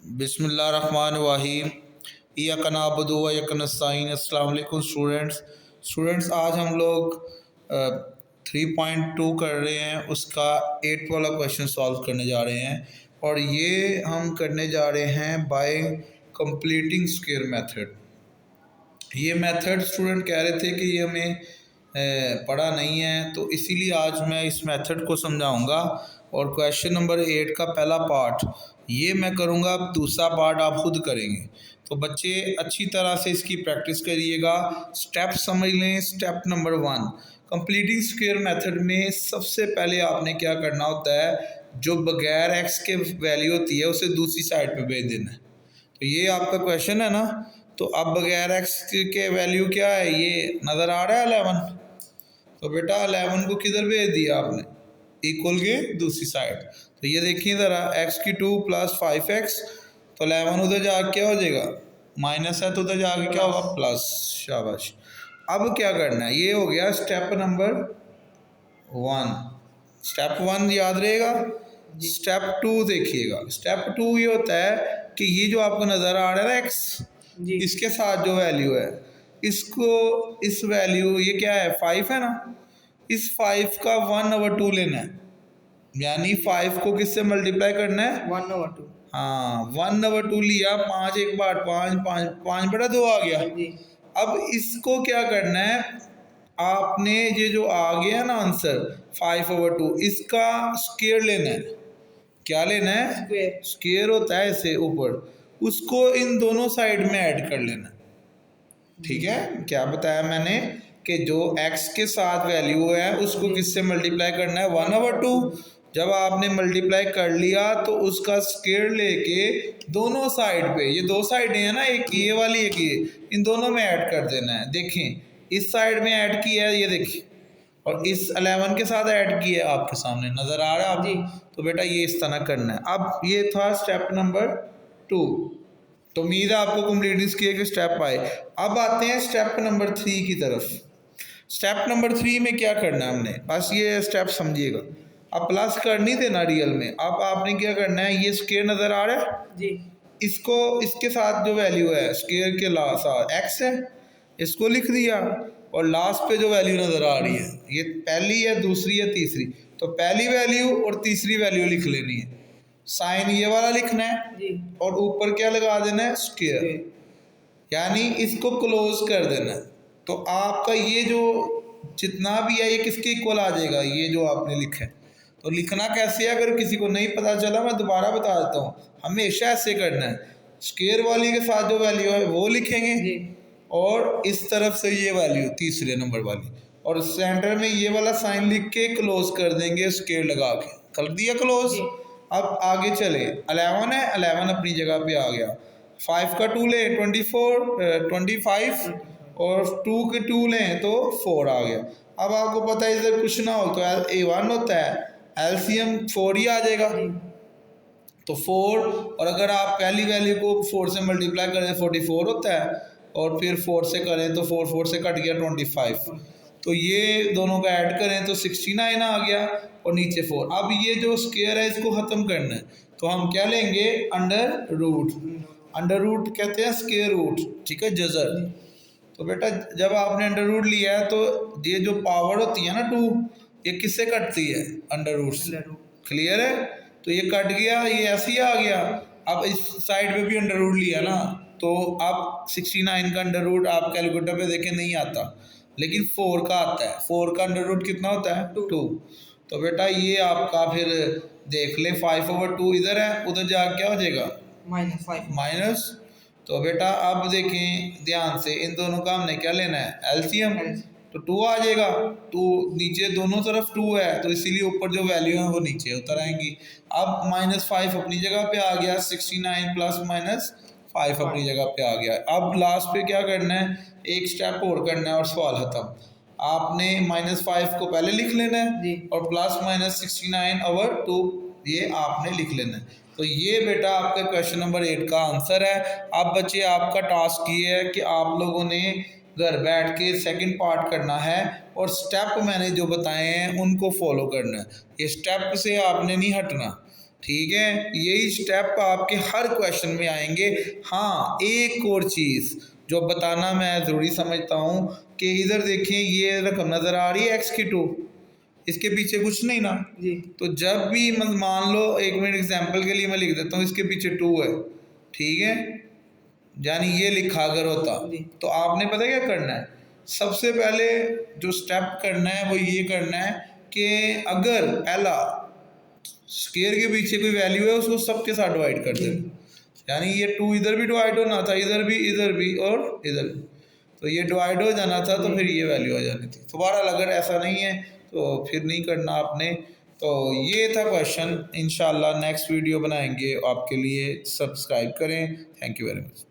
बिस्मिल्लाहिर्रहमानिर्रहीम इय्याका नअबुदु व इय्याका नस्तईन। अस्सलाम वालेकुम स्टूडेंट्स, आज हम लोग 3.2 कर रहे हैं, उसका 8 वाला क्वेश्चन सॉल्व करने जा रहे हैं और ये हम करने जा रहे हैं बाय कंप्लीटिंग स्क्वायर मेथड। ये मेथड स्टूडेंट कह रहे थे कि ये हमें पढ़ा नहीं है, तो इसीलिए आज मैं इस मेथड को समझाऊंगा और क्वेश्चन नंबर 8 का पहला पार्ट ये मैं करूंगा, अब दूसरा पार्ट आप खुद करेंगे। तो बच्चे अच्छी तरह से इसकी प्रैक्टिस करिएगा, स्टेप समझ लें। Step number 1 completing square method में सबसे पहले आपने क्या करना होता है, जो बगैर एक्स के वैल्यू होती है उसे दूसरी साइड पे भेज देना है। तो ये आपका क्वेश्चन है ना, तो अब बगैर एक्स के वैल्यू क्या है, ये नज़र आ रहा है 11। तो बेटा 11 को किधर भेज दिया आपने, इक्वल के दूसरी साइड। तो ये देखिए ज़रा, x की 2 + 5x, तो 11 उधर जाके क्या हो जाएगा, माइनस है तो उधर जाके क्या होगा, प्लस। शाबाश। अब क्या करना है, ये हो गया स्टेप नंबर 1। स्टेप 1 याद रहेगा। स्टेप 2 देखिएगा। स्टेप 2 ये होता है कि ये जो आपको नज़र आ रहा है ना x, इसके साथ जो वैल्यू है, इसको इस वैल्यू ये क्या है 5 है ना, इस 5 का 1/2 लेना है, यानी 5 को किससे मल्टीप्लाई करना है, 1/2। हाँ 1/2 लिया, 5 1 बार 5 5 5/2 आ गया। अब इसको क्या करना है, आपने ये जो आ गया ना आंसर 5/2, इसका स्क्वायर लेना है। क्या लेना है, स्क्वायर होता है इसे ऊपर, उसको इन दोनों साइड में ऐड कर लेना। ठीक है, क्या बताया मैंने कि जो x के साथ वैल्यू है उसको किससे मल्टीप्लाई करना है, 1/2। जब आपने मल्टीप्लाई कर लिया तो उसका स्क्वायर लेके दोनों साइड पे, ये दो साइडें हैं ना, एक ये वाली एक ये, इन दोनों में ऐड कर देना है। देखें इस साइड में ऐड किया है, ये देखिए, और इस 11 के साथ ऐड किया है, आपके सामने नज़र आ रहा है आपको। तो बेटा ये इस तरह करना है। अब ये था स्टेप नंबर 2, तो उम्मीद है आपको कंप्लीट किए के स्टेप आए। अब आते हैं स्टेप नंबर 3 की तरफ। स्टेप नंबर 3 में क्या करना है हमने, बस ये स्टेप समझिएगा। अब प्लस कर नहीं देना रियल में, अब आपने क्या करना है, ये स्क्वायर नज़र आ रहा है जी, इसको इसके साथ जो वैल्यू है स्क्वायर के साथ एक्स है, इसको लिख दिया, और लास्ट पे जो वैल्यू नज़र आ रही है, ये पहली है, दूसरी है, तीसरी, तो पहली वैल्यू और तीसरी वैल्यू लिख लेनी है। साइन ये वाला लिखना है जी, और ऊपर क्या लगा देना है, स्क्वायर, यानी इसको क्लोज कर देना है। तो आपका ये जो जितना भी है ये किसके इक्वल आ जाएगा, ये जो आपने लिखा है। तो लिखना कैसे है, अगर किसी को नहीं पता चला मैं दोबारा बता देता हूँ, हमेशा ऐसे करना है, स्क्वायर वाली के साथ जो वैल्यू है वो लिखेंगे, और इस तरफ से ये वैल्यू तीसरे नंबर वाली, और सेंटर में ये वाला साइन लिख के क्लोज कर देंगे, स्क्वायर लगा के कर दिया क्लोज। अब आगे चले, 11 है, 11 अपनी जगह पे आ गया, 5 का 2 लें 25, और 2 के 2 लें तो 4 आ गया। अब आपको पता है इधर कुछ ना हो तो A1 होता है, एलसीएम 4 ही आ जाएगा, तो 4, और अगर आप पहली वैल्यू को 4 से मल्टीप्लाई करें 44 होता है, और फिर 4 से करें तो 4 से कट गया 25, तो ये दोनों का ऐड करें तो 69 आ गया, और नीचे 4। अब ये जो स्क्वायर है इसको ख़त्म करना है, तो हम क्या लेंगे, अंडर रूट कहते हैं स्क्वायर रूट, ठीक है, जज़र। तो बेटा जब आपने अंडर रूट लिया है तो ये जो पावर होती है ना 2, ये किससे कटती है, अंडर रूट से। क्लियर है, तो ये कट गया, ये ऐसे ही आ गया। अब इस साइड पे भी अंडर रूट लिया ना, तो अब 69 का अंडर रूट आप कैलकुलेटर पे देखें नहीं आता, लेकिन 4 का आता है। 4 का अंडर रूट कितना होता है, 2। तो बेटा ये आपका फिर देख ले, 5/2 इधर है, उधर जाके क्या हो जाएगा, माइनस। तो बेटा अब देखें ध्यान से, इन दोनों का हमने क्या लेना है, एलसीएम, तो 2 आ जाएगा। 2 नीचे दोनों तरफ 2 है, तो इसीलिए ऊपर जो वैल्यू है वो नीचे उतर आएंगी। अब -5 अपनी जगह पे आ गया, 69 + -5 अपनी जगह पे आ गया। अब लास्ट पे क्या करना है, एक स्टेप और करना है और सवाल खत्म। आपने -5 को पहले लिख लेना है, और +-69/2 ये आपने लिख लेना है। तो ये बेटा आपका क्वेश्चन नंबर 8 का आंसर है। अब बच्चे आपका टास्क ये है कि आप लोगों ने घर बैठ के सेकंड पार्ट करना है, और स्टेप मैंने जो बताए हैं उनको फॉलो करना है। ये स्टेप से आपने नहीं हटना, ठीक है, यही स्टेप आपके हर क्वेश्चन में आएंगे। हाँ, एक और चीज़ जो बताना मैं ज़रूरी समझता हूँ कि इधर देखें, ये रकम नज़र आ रही है x की 2, इसके पीछे कुछ नहीं ना जी। तो जब भी मान लो, एक मिनट एग्जांपल के लिए मैं लिख देता हूँ, इसके पीछे 2 है, ठीक है, यानी ये लिखा अगर होता जी। तो आपने पता क्या करना है, सबसे पहले जो स्टेप करना है वो ये करना है कि अगर पहला स्क्वायर के पीछे कोई वैल्यू है उसको सबके साथ डिवाइड कर देना, यानी ये 2 इधर भी डिवाइड होना था, इधर भी और इधर भी, तो ये डिवाइड हो जाना था, तो फिर ये वैल्यू आ जानी थी। दोबारा अगर ऐसा नहीं है तो फिर नहीं करना आपने। तो ये था क्वेश्चन, इंशाल्लाह नेक्स्ट वीडियो बनाएंगे आपके लिए, सब्सक्राइब करें। Thank you very much.